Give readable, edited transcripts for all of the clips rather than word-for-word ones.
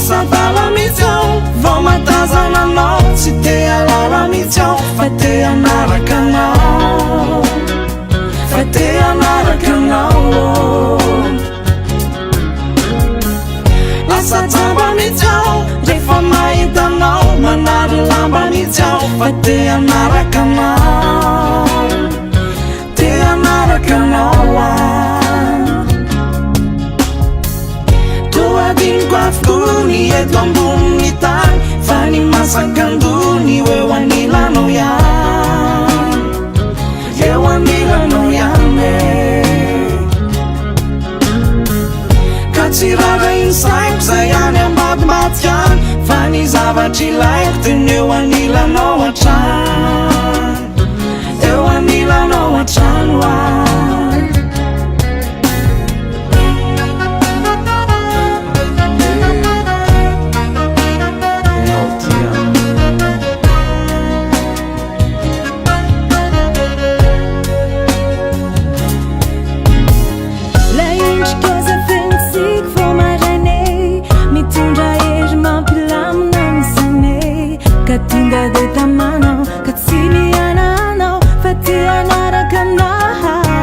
lasadala mihitsy ao vao matazana anao tsy te alala mihitsy ao fa te anaraka anao fa te anaraka anao lasa jamba mihitsy ao rehefa mahitanao manary lamba mihitsy ao fa te anaraka anao te anaraka anao toadiniko afokony eto amboniny tany fa ny masakandony eo anilanao ihany eo anilanao ihany ka tsy raha insaiko zay any ambadimbadika any fa ny zavatry ilaiko teny eo anilanao hatrany eo anilanao hatrano Tinga de tamano katsini anano fati anaraka anao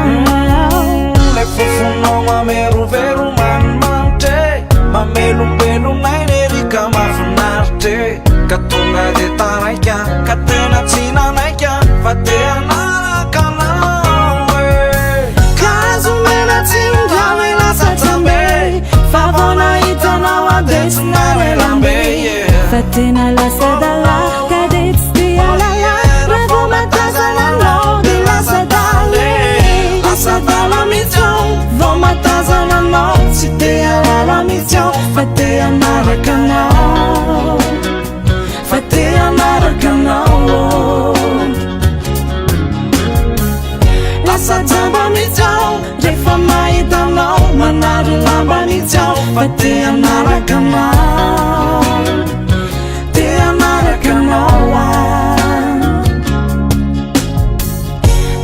le fofonao mamero vero manimanitry mamelombelo nain'erika mafinaritra ka tonga de taraika ka tena tsy nanaika fa te anaraka anao kazo mena tsy ndrame lasatrambe fa vao nahitanao ade tsy narelambe fa tena lasadala lasadala mihitsy ao vao matazana anao tsy te alala mihitsy ao fa te anaraka anao fa te anaraka anao lasa jamba mihitsy ao rehefa mahitanao manary lamba mihitsy ao fa te anaraka anao te anaraka anao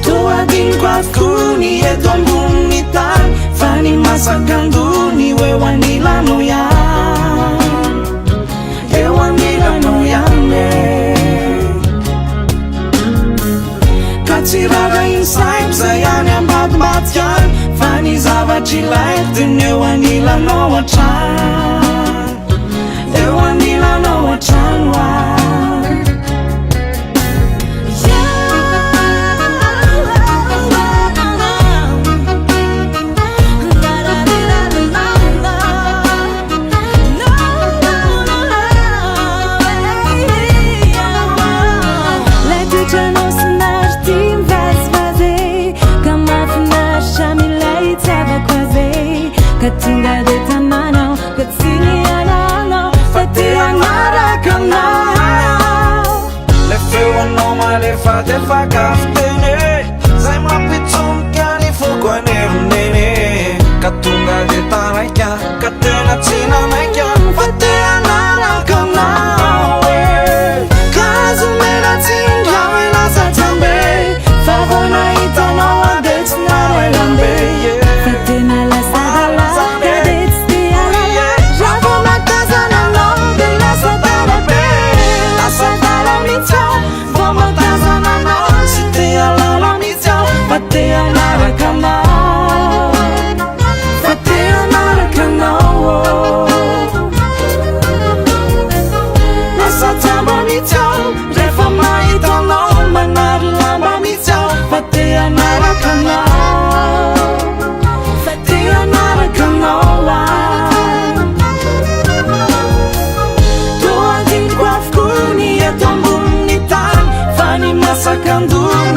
toadiniko afokony eto amboniny tany fa ny masakandony eo anilanao ihany eo anilanao ihany ka tsy raha insaiko zay any ambadimbadika any fa ny zavatry ilaiko teny eo anilanao hatrany eo anilanao hatrano Tinga de tamano katsini anano fa te anaraka anao le feonao malefadefa kafiteny zay mampitsonika ny foko aneroneny ka tonga de taraika ka tena tsy nanaika fa te anaraka anao kazo mena tsy ndrame lasatrambe fa vao nahitanao ade tsy narelambe fa tena lasadala te anaraka anao fa te anaraka anao lasa jamba mihitsy ao rehefa mahitanao manary lamba mihitsy ao fa te anaraka anao fa te anaraka anao toadiniko afokony eto amboniny tany fa ny masakandony